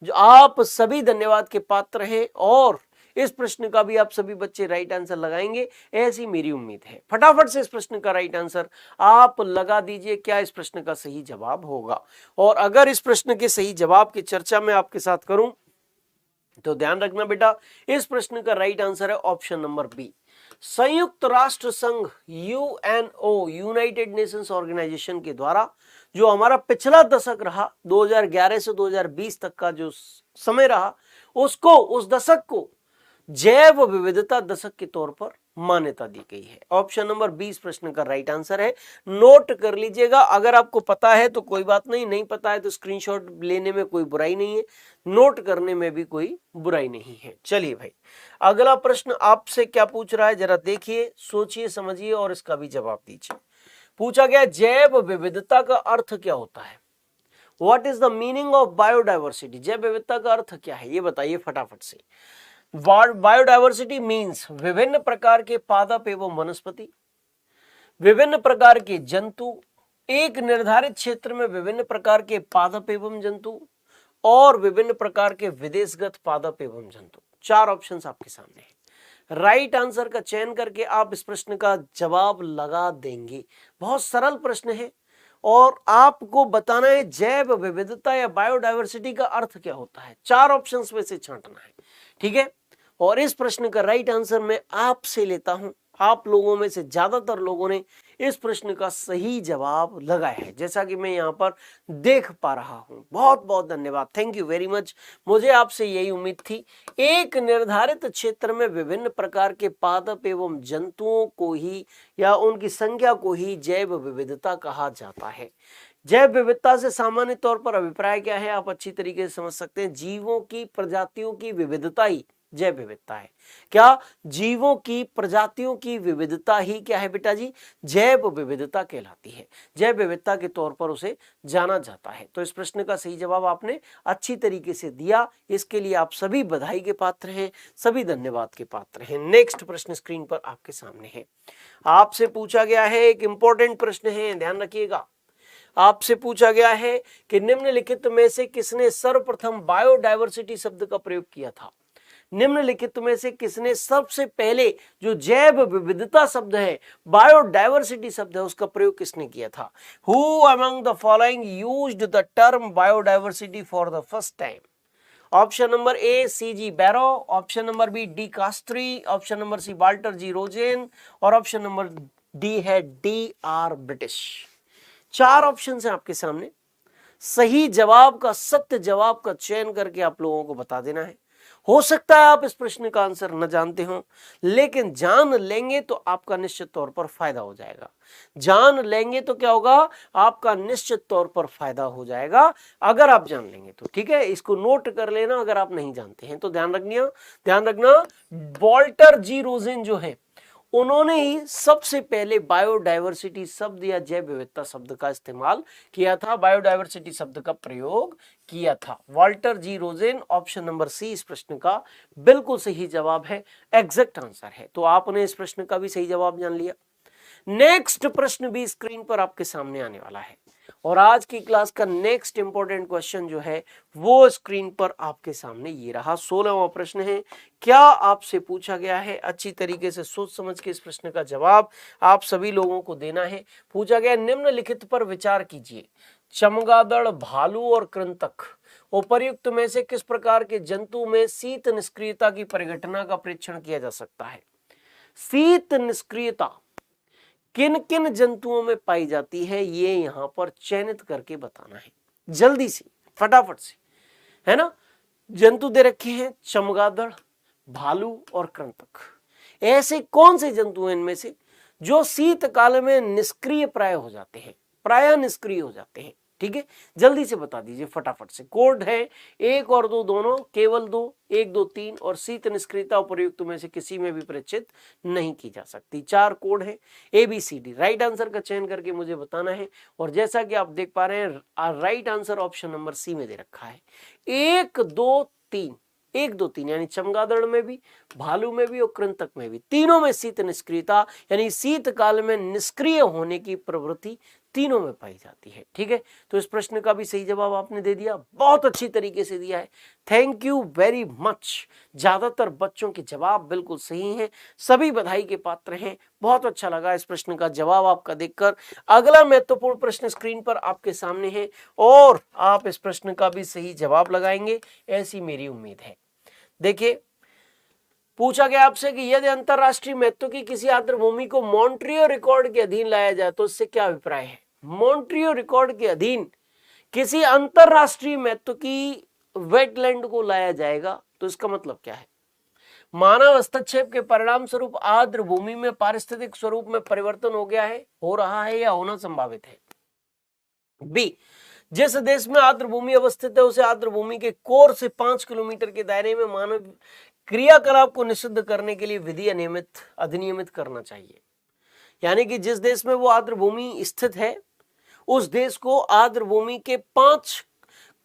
जो आप सभी धन्यवाद के पात्र हैं और इस प्रश्न का भी आप सभी बच्चे राइट आंसर लगाएंगे, ऐसी मेरी उम्मीद है। फटाफट से इस प्रश्न का राइट आंसर आप लगा दीजिए, क्या इस प्रश्न का सही जवाब होगा। और अगर इस प्रश्न के सही जवाब की चर्चा मैं आपके साथ करूं तो ध्यान रखना बेटा, इस प्रश्न का राइट आंसर है ऑप्शन नंबर बी। संयुक्त राष्ट्र संघ यूएनओ, यूनाइटेड नेशंस ऑर्गेनाइजेशन के द्वारा जो हमारा पिछला दशक रहा 2011 से 2020 तक का जो समय रहा, उसको, उस दशक को जैव विविधता दशक के तौर पर मान्यता दी गई है। ऑप्शन नंबर 20 प्रश्न का राइट आंसर है। नोट कर लीजिएगा, अगर आपको पता है तो कोई बात नहीं, नहीं पता है तो स्क्रीनशॉट लेने में कोई बुराई नहीं है, नोट करने में भी कोई बुराई नहीं है। चलिए भाई, अगला प्रश्न आपसे क्या पूछ रहा है जरा देखिए, सोचिए, समझिए और इसका भी जवाब दीजिए। पूछा गया, जैव विविधता का अर्थ क्या होता है? What is the meaning of biodiversity? जैव विविधता का अर्थ क्या है ये बताइए फटाफट से। बायोडाइवर्सिटी मीन्स विभिन्न प्रकार के पादप एवं वनस्पति, विभिन्न प्रकार के जंतु, एक निर्धारित क्षेत्र में विभिन्न प्रकार के पादप एवं जंतु और विभिन्न प्रकार के विदेशगत पादप एवं जंतु। 4 ऑप्शंस आपके सामने हैं। राइट आंसर का चयन करके आप इस प्रश्न का जवाब लगा देंगे। बहुत सरल प्रश्न है और आपको बताना है जैव विविधता या बायोडाइवर्सिटी का अर्थ क्या होता है। 4 ऑप्शंस में से छांटना है, ठीक है। और इस प्रश्न का राइट आंसर मैं आपसे लेता हूं। आप लोगों में से ज्यादातर लोगों ने इस प्रश्न का सही जवाब लगाया है, जैसा कि मैं यहां पर देख पा रहा हूं। बहुत बहुत धन्यवाद, थैंक यू वेरी मच। मुझे आपसे यही उम्मीद थी। एक निर्धारित क्षेत्र में विभिन्न प्रकार के पादप एवं जंतुओं को ही या उनकी संख्या को ही जैव विविधता कहा जाता है। जैव विविधता से सामान्य तौर पर अभिप्राय क्या है, आप अच्छी तरीके से समझ सकते हैं। जीवों की प्रजातियों की विविधता ही जैव विविधता है। क्या? जीवों की प्रजातियों की विविधता ही क्या है बेटा जी? जैव विविधता कहलाती है। जैव विविधता के तौर पर उसे जाना जाता है। तो इस प्रश्न का सही जवाब आपने अच्छी तरीके से दिया, इसके लिए आप सभी बधाई के पात्र हैं, सभी धन्यवाद के पात्र हैं। नेक्स्ट प्रश्न स्क्रीन पर आपके सामने है। आपसे पूछा गया है, एक इंपॉर्टेंट प्रश्न है, ध्यान रखिएगा। आपसे पूछा गया है कि निम्नलिखित में से किसने सर्वप्रथम बायोडायवर्सिटी शब्द का प्रयोग किया था? निम्नलिखित में से किसने सबसे पहले जो जैव विविधता शब्द है, बायोडायवर्सिटी शब्द है, उसका प्रयोग किसने किया था? Who among the following used the term biodiversity for the first time? Option number A C.G. Barrow, option number B De Castri, option number C Walter G Rosen और ऑप्शन नंबर डी है D.R. British. 4 option है आपके सामने। सही जवाब का, सत्य जवाब का चयन करके आप लोगों को बता देना है। हो सकता है आप इस प्रश्न का आंसर न जानते हो, लेकिन जान लेंगे तो आपका निश्चित तौर पर फायदा हो जाएगा। जान लेंगे तो क्या होगा? आपका निश्चित तौर पर फायदा हो जाएगा अगर आप जान लेंगे तो, ठीक है। इसको नोट कर लेना अगर आप नहीं जानते हैं तो। ध्यान रखना वाल्टर जी रोजेन जो है उन्होंने ही सबसे पहले बायोडायवर्सिटी शब्द या जैव विविधता शब्द का इस्तेमाल किया था, बायोडायवर्सिटी शब्द का प्रयोग किया था। Walter G Rosen. Option number C इस प्रश्न का बिल्कुल सही जवाब है, एग्जैक्ट आंसर है। तो आपने इस प्रश्न का भी सही जवाब जान लिया। नेक्स्ट प्रश्न भी स्क्रीन पर आपके सामने आने वाला है और आज की क्लास का नेक्स्ट इंपॉर्टेंट क्वेश्चन जो है वो स्क्रीन पर आपके सामने ये रहा। 16वां प्रश्न है। क्या आपसे पूछा गया है, अच्छी तरीके से सोच समझ के इस प्रश्न का जवाब आप सभी लोगों को देना है। पूछा गया निम्नलिखित पर विचार कीजिए, चमगादड़, भालू और कृंतक उपर्युक्त में से किस प्रकार के जंतु में शीत निष्क्रियता की परिघटना का परीक्षण किया जा सकता है। शीत निष्क्रियता किन किन जंतुओं में पाई जाती है ये यहां पर चयनित करके बताना है, जल्दी से फटाफट से, है ना। जंतु दे रखे हैं चमगादड़, भालू और कृंतक। ऐसे कौन से जंतु हैं इनमें से जो शीतकाल में निष्क्रिय प्राय हो जाते हैं, प्राय निष्क्रिय हो जाते हैं। ठीक है, जल्दी से बता दीजिए फटाफट से। कोड है 1 और 2 दोनों, केवल 2, 1, 2, 3 और शीत निष्क्रियता उपर्युक्त में से किसी में भी परीक्षित नहीं की जा सकती। 4 कोड है ABCD। राइट आंसर का चयन करके मुझे बताना है और जैसा कि आप देख पा रहे हैं right answer option number C में दे रखा है। 1, 2, 3, 1, 2, 3 यानी चमगादड़ में भी, भालू में भी और कृंतक में भी, तीनों में शीत निष्क्रियता यानी शीतकाल में निष्क्रिय होने की प्रवृत्ति तीनों में पाई जाती है। ठीक है, तो इस प्रश्न का भी सही जवाब आपने दे दिया, बहुत अच्छी तरीके से दिया है। Thank you very much. ज्यादातर बच्चों के जवाब बिल्कुल सही हैं, सभी बधाई के पात्र हैं। बहुत अच्छा लगा इस प्रश्न का जवाब आपका देखकर। अगला महत्वपूर्ण प्रश्न स्क्रीन पर आपके सामने है और आप इस प्रश्न का भी सही जवाब लगाएंगे ऐसी मेरी उम्मीद है। देखिए, पूछा गया आपसे कि यदि अंतरराष्ट्रीय महत्व की किसी आर्द्रभूमि को मॉन्ट्रियो रिकॉर्ड के अधीन लाया जाए तो इससे क्या अभिप्राय है। मॉन्ट्रियो रिकॉर्ड के अधीन किसी अंतरराष्ट्रीय महत्व की वेटलैंड को लाया जाएगा तो इसका मतलब क्या है। मानव हस्तक्षेप के परिणाम स्वरूप आर्द्रभूमि में पारिस्थितिक स्वरूप में परिवर्तन हो गया है, हो रहा है या होना संभावित है। बी, जिस देश में आर्द्रभूमि अवस्थित है उसे आर्द्रभूमि के कोर से 5 किलोमीटर के दायरे में मानव क्रियाकलाप को निषिद्ध करने के लिए विधि अधिनियमित करना चाहिए। यानी कि जिस देश में वो आर्द्रभूमि स्थित है उस देश को आर्द्रभूमि के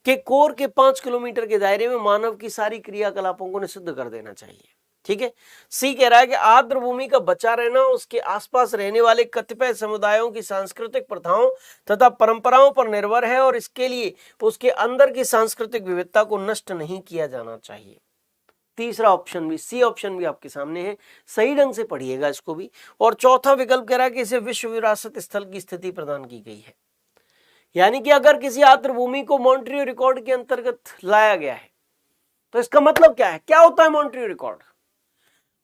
कोर के 5 किलोमीटर के दायरे में मानव की सारी क्रियाकलापों को निषिद्ध कर देना चाहिए। ठीक है। सी कह रहा है कि आर्द्रभूमि का बचा रहना उसके आसपास रहने वाले कतिपय समुदायों की सांस्कृतिक प्रथाओं तथा परंपराओं पर निर्भर है और इसके लिए उसके अंदर की सांस्कृतिक विविधता को नष्ट नहीं किया जाना चाहिए। तीसरा ऑप्शन भी, सी ऑप्शन भी आपके सामने है, सही ढंग से पढ़िएगा इसको भी। और चौथा विकल्प कह रहा है कि इसे विश्व विरासत स्थल की स्थिति प्रदान की गई है। यानी कि अगर किसी आर्द्रभूमि को मॉन्ट्रियो रिकॉर्ड के अंतर्गत लाया गया है तो इसका मतलब क्या है, क्या होता है मॉन्ट्रियो रिकॉर्ड।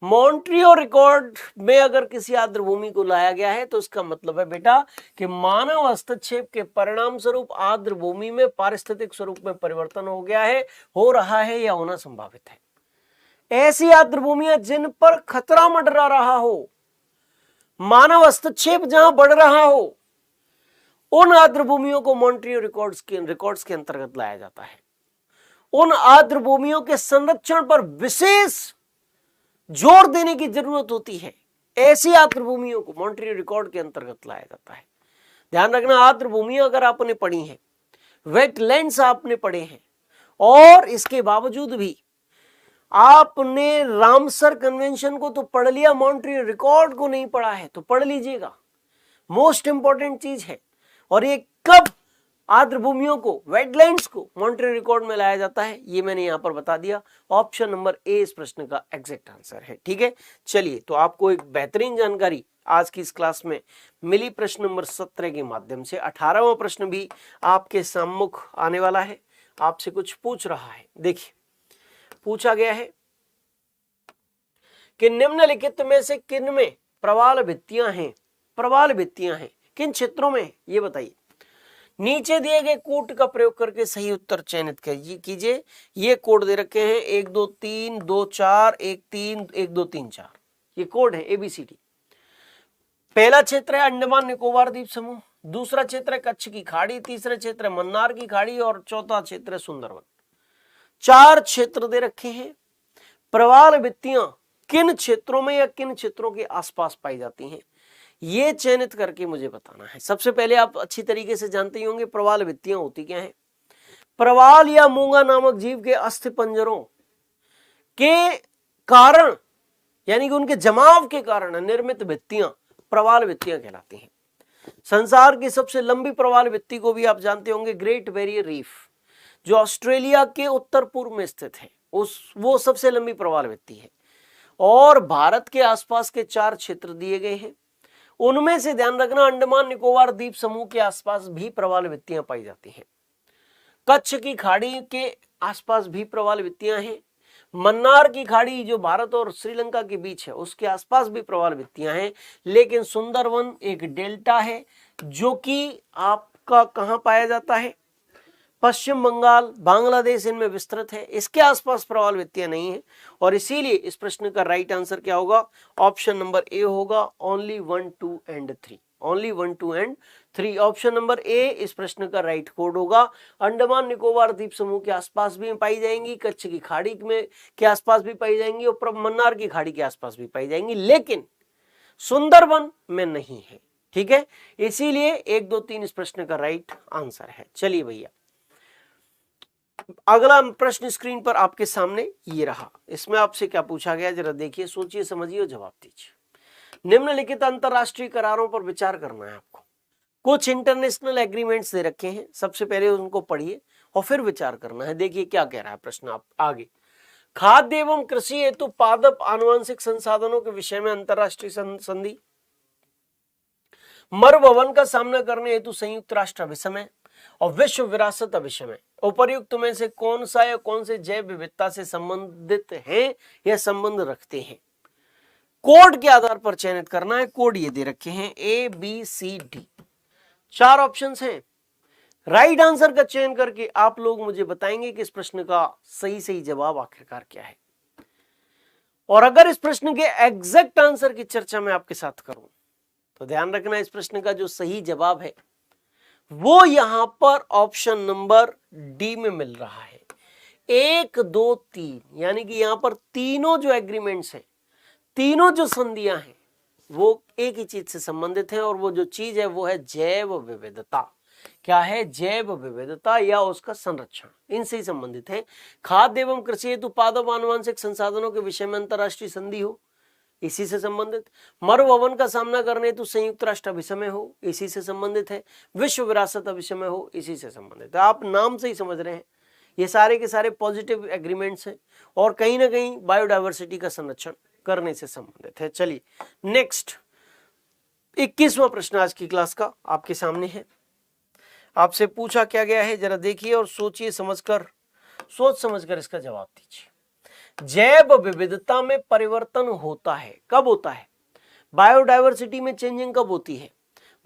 मॉन्ट्रियो रिकॉर्ड में अगर किसी आर्द्रभूमि को लाया गया है तो इसका मतलब है बेटा कि मानव हस्तक्षेप के परिणाम स्वरूप आर्द्रभूमि में पारिस्थितिक स्वरूप में परिवर्तन हो गया है, हो रहा है या होना संभावित है। ऐसी आर्द्रभूमियां जिन पर खतरा मंडरा रहा हो, मानव हस्तक्षेप जहां बढ़ रहा हो, उन आर्द्रभूमियों को मॉन्ट्रियो रिकॉर्ड्स के अंतर्गत लाया जाता है। उन आर्द्रभूमियों के संरक्षण पर विशेष जोर देने की जरूरत होती है। ऐसी आर्द्रभूमियों को मॉन्ट्रियो रिकॉर्ड के अंतर्गत लाया जाता है। ध्यान रखना, आर्द्रभूमियां अगर आपने पढ़ी हैं, वेटलैंड्स आपने पढ़े हैं और इसके बावजूद भी आपने रामसर कन्वेंशन को तो पढ़ लिया, मॉन्ट्रियो रिकॉर्ड को नहीं पढ़ा है तो पढ़ लीजिएगा, मोस्ट इंपॉर्टेंट चीज है। और ये कब आर्द्रभूमियों को, वेटलैंड्स को मॉन्ट्रियो रिकॉर्ड में लाया जाता है ये मैंने यहां पर बता दिया। ऑप्शन नंबर ए इस प्रश्न का एग्जैक्ट आंसर है। ठीक है, चलिए तो आपको एक बेहतरीन जानकारी आज की इस क्लास में मिली प्रश्न नंबर 17 के माध्यम से। 18वां प्रश्न भी आपके सम्मुख आने वाला है, आपसे कुछ पूछ रहा है। देखिए, पूछा गया है कि निम्नलिखित में से किन में प्रवाल भित्तियां हैं। प्रवाल भित्तियां हैं किन क्षेत्रों में ये बताइए। नीचे दिए गए कोड का प्रयोग करके सही उत्तर चयनित कीजिए। ये कोड दे रखे हैं 1 2 3 2 4 1 3 1 2 3 4, ये कोड है ABCD। पहला क्षेत्र है अंडमान निकोबार द्वीप समूह, दूसरा क्षेत्र है कच्छ की खाड़ी, तीसरा क्षेत्र है मन्नार की खाड़ी और चौथा क्षेत्र है सुंदरवन। 4 क्षेत्र दे रखे हैं। प्रवाल भित्तियां किन क्षेत्रों में या किन क्षेत्रों के आसपास पाई जाती हैं, ये चयनित करके मुझे बताना है। सबसे पहले आप अच्छी तरीके से जानते ही होंगे प्रवाल भित्तियां होती क्या है। प्रवाल या मूंगा नामक जीव के अस्थिपंजरों के कारण यानी कि उनके जमाव के कारण निर्मित भित्तियां प्रवाल भित्तियां कहलाती हैं। संसार की सबसे लंबी प्रवाल भित्ति को भी आप जानते होंगे, ग्रेट बैरियर रीफ, जो ऑस्ट्रेलिया के उत्तर पूर्व में स्थित है, वो सबसे लंबी प्रवाल भित्ति है। और भारत के आसपास के 4 क्षेत्र दिए गए हैं, उनमें से ध्यान रखना अंडमान निकोबार द्वीप समूह के आसपास भी प्रवाल भित्तियां पाई जाती हैं। कच्छ की खाड़ी के आसपास भी प्रवाल भित्तियां हैं। मन्नार की खाड़ी जो भारत और श्रीलंका के बीच है, उसके आसपास भी प्रवाल भित्तियां हैं। लेकिन सुंदरवन एक डेल्टा है जो कि आपका कहां पाया जाता है, पश्चिम बंगाल, बांग्लादेश, इनमें विस्तृत है। इसके आसपास प्रवाल भित्तियां नहीं है और इसीलिए इस प्रश्न का राइट आंसर क्या होगा, ऑप्शन नंबर ए होगा, only 1, 2 and 3। Only 1, 2 and 3, option number ए इस प्रश्न का राइट कोड होगा। अंडमान निकोबार द्वीप समूह के आसपास भी पाई जाएंगी, कच्छ की खाड़ी में के आसपास भी पाई जाएंगी और मन्नार की खाड़ी के आसपास भी पाई जाएंगी, लेकिन सुंदरवन में नहीं है। ठीक है, इसीलिए 1, 2, 3 इस प्रश्न का राइट आंसर है। चलिए भैया, अगला प्रश्न स्क्रीन पर आपके सामने ये रहा। इसमें आपसे क्या पूछा गया, जरा देखिए, सोचिए, समझिए और जवाब दीजिए। निम्नलिखित अंतरराष्ट्रीय करारों पर विचार करना है आपको। कुछ इंटरनेशनल एग्रीमेंट्स दे रखे हैं, सबसे पहले उनको पढ़िए और फिर विचार करना है। देखिए क्या कह रहा है प्रश्न आप आगे। खाद्य एवं कृषि हेतु पादप आनुवंशिक संसाधनों के विषय में अंतरराष्ट्रीय संधि, मरुभवन का सामना करने हेतु संयुक्त राष्ट्र अभिसमय और विश्व विरासत अभिसमय, उपर्युक्त में से कौन सा या कौन से जैव विविधता से संबंधित हैं या संबंध रखते हैं। कोड के आधार पर चयनित करना है। कोड ये दे रखे हैं A, B, C, D, 4 options हैं। राइट आंसर का चयन करके आप लोग मुझे बताएंगे कि इस प्रश्न का सही जवाब आखिरकार क्या है। और अगर इस प्रश्न के एग्जैक्ट आंसर की चर्चा मैं आपके साथ करूं तो ध्यान रखना, इस प्रश्न का जो सही जवाब है वो यहां पर ऑप्शन नंबर डी में मिल रहा है। 1, 2, 3, यानी कि यहां पर तीनों जो एग्रीमेंट्स हैं, तीनों जो संधियां हैं, वो एक ही चीज से संबंधित हैं और वो जो चीज है वो है जैव विविधता। क्या है, जैव विविधता या उसका संरक्षण, इनसे ही संबंधित है। खाद्य एवं कृषि हेतु पादप आनुवंशिक संसाधनों के विषय में अंतरराष्ट्रीय संधि हो, इसी से संबंधित। मरुभवन का सामना करने हेतु संयुक्त राष्ट्र अभिसमय हो, इसी से संबंधित है। विश्व विरासत अभिसमय हो, इसी से संबंधित है। आप नाम से ही समझ रहे हैं ये सारे के सारे पॉजिटिव एग्रीमेंट्स हैं और कहीं ना कहीं बायोडायवर्सिटी का संरक्षण करने से संबंधित है। चलिए नेक्स्ट, 21वां प्रश्न आज की क्लास का आपके सामने है। आपसे पूछा क्या गया है, जरा देखिए और सोचिए, सोच समझकर इसका जवाब दीजिए। जैव विविधता में परिवर्तन होता है, कब होता है? बायोडायवर्सिटी में चेंजिंग कब होती है?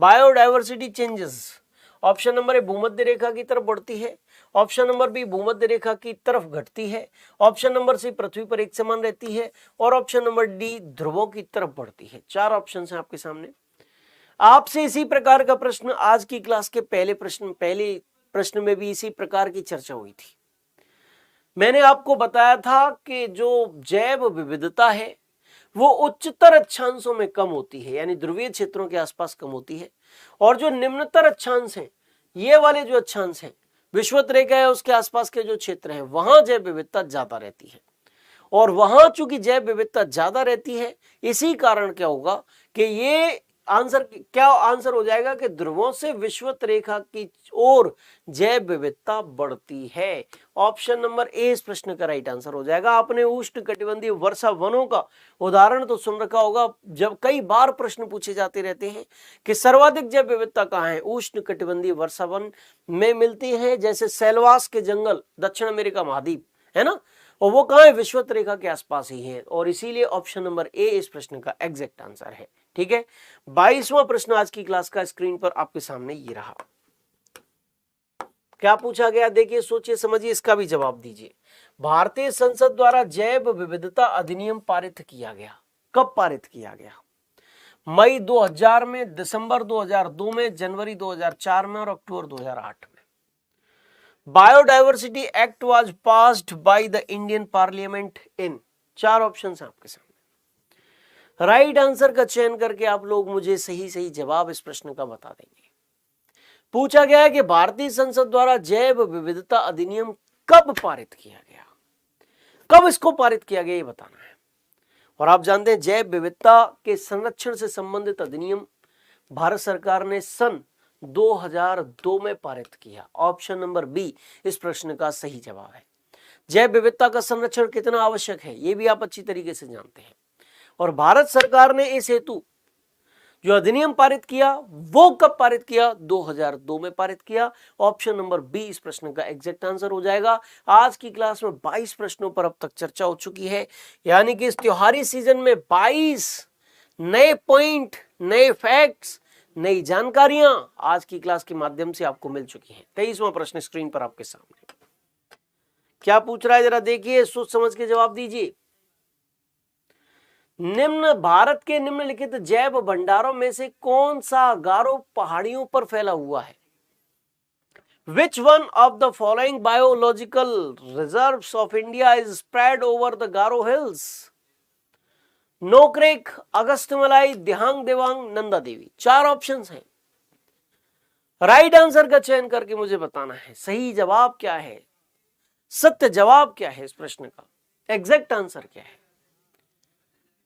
बायोडायवर्सिटी चेंजेस, ऑप्शन नंबर ए भूमध्य रेखा की तरफ बढ़ती है, ऑप्शन नंबर बी भूमध्य रेखा की तरफ घटती है, ऑप्शन नंबर सी पृथ्वी पर एक समान रहती है और ऑप्शन नंबर डी ध्रुवों की तरफ बढ़ती है। 4 ऑप्शन हैं आपके सामने। आपसे इसी प्रकार का प्रश्न आज की क्लास के पहले प्रश्न में भी इसी प्रकार की चर्चा हुई थी। मैंने आपको बताया था कि जो जैव विविधता है वो उच्चतर अक्षांशों में कम होती है, यानी ध्रुवीय क्षेत्रों के आसपास कम होती है, और जो निम्नतर अक्षांश हैं, ये वाले जो अक्षांश हैं, विषुवत रेखा है उसके आसपास के जो क्षेत्र हैं, वहां जैव विविधता ज्यादा रहती है। और वहां चूंकि जैव विविधता ज्यादा रहती है, इसी कारण क्या होगा कि ये आंसर हो जाएगा कि ध्रुवों से विषुवत रेखा की ओर जैव विविधता बढ़ती है। ऑप्शन नंबर ए इस प्रश्न का राइट आंसर हो जाएगा। आपने उष्णकटिबंधीय वर्षा वनों का उदाहरण तो सुन रखा होगा, जब कई बार प्रश्न पूछे जाते रहते हैं कि सर्वाधिक जैव विविधता कहाँ है, उष्णकटिबंधीय वर्षा वन में मिलती है। जैसे सेलवास के जंगल दक्षिण अमेरिका महाद्वीप है ना, और वो कहाँ है, विषुवत रेखा के आसपास ही है, और इसीलिए ऑप्शन नंबर ए इस प्रश्न का एग्जैक्ट आंसर है। ठीक है, 22वां प्रश्न आज की क्लास का स्क्रीन पर आपके सामने ये रहा। क्या पूछा गया, देखिए, सोचिए, समझिए, इसका भी जवाब दीजिए। भारतीय संसद द्वारा जैव विविधता अधिनियम पारित किया गया, कब पारित किया गया? मई 2000 में, दिसंबर 2002 में, जनवरी 2004 में और अक्टूबर 2008 में। Biodiversity act was passed by the Indian parliament in, 4 option है आपके सामने। राइट आंसर का चयन करके आप लोग मुझे सही सही जवाब इस प्रश्न का बता देंगे। पूछा गया है कि भारतीय संसद द्वारा जैव विविधता अधिनियम कब पारित किया गया, कब इसको पारित किया गया ये बताना है। और आप जानते हैं जैव विविधता के संरक्षण से संबंधित अधिनियम भारत सरकार ने सन 2002 में पारित किया। ऑप्शन नंबर बी इस प्रश्न का सही जवाब है। जैव विविधता का संरक्षण कितना आवश्यक है ये भी आप अच्छी तरीके से जानते हैं। और भारत सरकार ने इस हेतु जो अधिनियम पारित किया वो कब पारित किया, 2002 में पारित किया। ऑप्शन नंबर बी इस प्रश्न का एग्जैक्ट आंसर हो जाएगा। आज की क्लास में 22 प्रश्नों पर अब तक चर्चा हो चुकी है, यानी कि इस त्योहारी सीजन में 22 नए पॉइंट, नए फैक्ट्स, नई जानकारियां आज की क्लास के माध्यम से आपको मिल चुकी हैं। 23वां प्रश्न स्क्रीन पर आपके सामने क्या पूछ रहा है, जरा देखिए, सोच समझ के जवाब दीजिए। निम्न भारत के निम्नलिखित जैव भंडारों में से कौन सा गारो पहाड़ियों पर फैला हुआ है? Which one of the following biological reserves of India is spread over the Garo Hills? Nokrek, Agasthyamalai, Dihang Devang, Nanda Devi. 4 options हैं। राइट आंसर का चयन करके मुझे बताना है सही जवाब क्या है, सत्य जवाब क्या है, इस प्रश्न का एग्जैक्ट आंसर क्या है।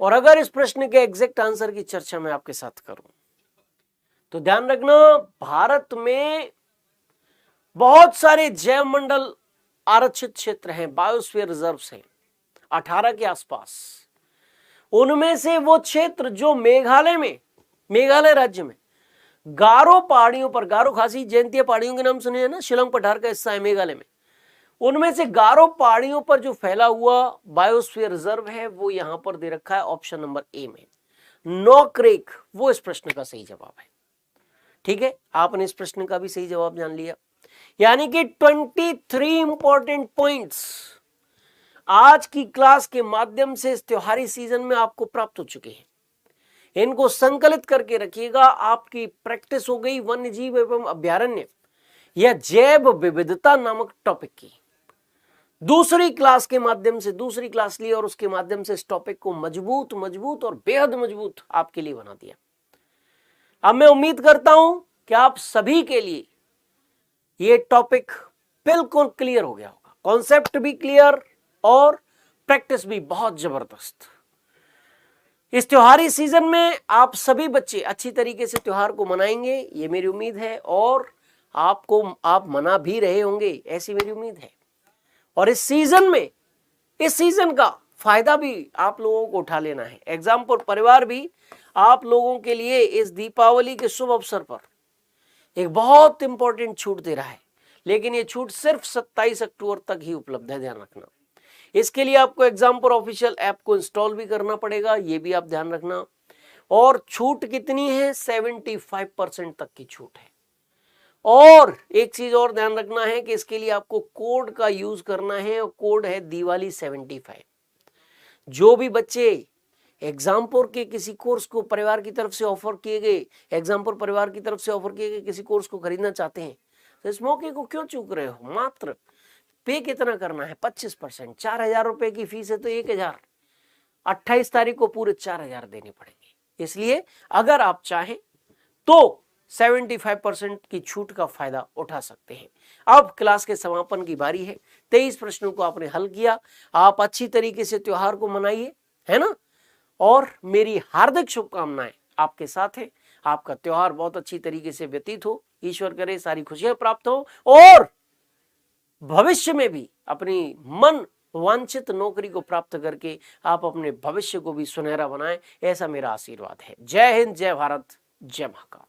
और अगर इस प्रश्न के एग्जैक्ट आंसर की चर्चा मैं आपके साथ करूं तो ध्यान रखना, भारत में बहुत सारे जैव मंडल आरक्षित क्षेत्र हैं, बायोस्फीयर रिजर्व्स हैं 18 के आसपास। उनमें से वो क्षेत्र जो मेघालय राज्य में गारो पहाड़ियों पर, गारो खासी जयंतीय पहाड़ियों के नाम सुने हैं ना, शिलांग पठार का हिस्सा है मेघालय में, उनमें से गारो पहाड़ियों पर जो फैला हुआ बायोस्फीयर रिजर्व है वो यहां पर दे रखा है ऑप्शन नंबर ए में, नोक्रेक, वो इस प्रश्न का सही जवाब है। ठीक है, आपने इस प्रश्न का भी सही जवाब जान लिया, यानी कि 23 इंपॉर्टेंट पॉइंट्स आज की क्लास के माध्यम से इस त्योहारी सीजन में आपको प्राप्त हो चुके हैं। इनको संकलित करके रखिएगा, आपकी प्रैक्टिस हो गई वन्य जीव एवं अभ्यारण्य या जैव विविधता नामक टॉपिक की। दूसरी क्लास के माध्यम से, दूसरी क्लास ली और उसके माध्यम से इस टॉपिक को मजबूत और बेहद मजबूत आपके लिए बना दिया। अब मैं उम्मीद करता हूं कि आप सभी के लिए ये टॉपिक बिल्कुल क्लियर हो गया होगा, कॉन्सेप्ट भी क्लियर और प्रैक्टिस भी बहुत जबरदस्त। इस त्योहारी सीजन में आप सभी बच्चे अच्छी तरीके से त्योहार को मनाएंगे, ये मेरी उम्मीद है, और आप मना भी रहे होंगे, ऐसी मेरी उम्मीद है। और इस सीजन का फायदा भी आप लोगों को उठा लेना है। एग्जाम्पल परिवार भी आप लोगों के लिए इस दीपावली के शुभ अवसर पर एक बहुत इंपॉर्टेंट छूट दे रहा है, लेकिन ये छूट सिर्फ 27 अक्टूबर तक ही उपलब्ध है, ध्यान रखना। इसके लिए आपको एग्जाम्पल ऑफिशियल ऐप को इंस्टॉल भी करना पड़ेगा, ये भी आप ध्यान रखना। और छूट कितनी है, 75% तक की छूट है। और एक चीज और ध्यान रखना है कि इसके लिए आपको कोड का यूज करना है, और कोड है दिवाली 75। जो भी बच्चे एग्जाम्पल के किसी कोर्स को परिवार की तरफ से ऑफर किए गए, किसी कोर्स को खरीदना चाहते हैं तो इस मौके को क्यों चूक रहे हो। मात्र पे कितना करना है, 25%, 4000 रुपए की फीस है तो 1000, 28 तारीख को पूरे 4000 देने पड़ेंगे। इसलिए अगर आप चाहें तो 75% की छूट का फायदा उठा सकते हैं। अब क्लास के समापन की बारी है। 23 प्रश्नों को आपने हल किया, आप अच्छी तरीके से त्योहार को मनाइए, है ना। और मेरी हार्दिक शुभकामनाएं आपके साथ है। आपका त्योहार बहुत अच्छी तरीके से व्यतीत हो, ईश्वर करे सारी खुशियां प्राप्त हो, और भविष्य में भी अपनी मन वांछित नौकरी को प्राप्त करके आप अपने भविष्य को भी सुनहरा बनाएं, ऐसा मेरा आशीर्वाद है। जय हिंद, जय भारत, जय महाकाल।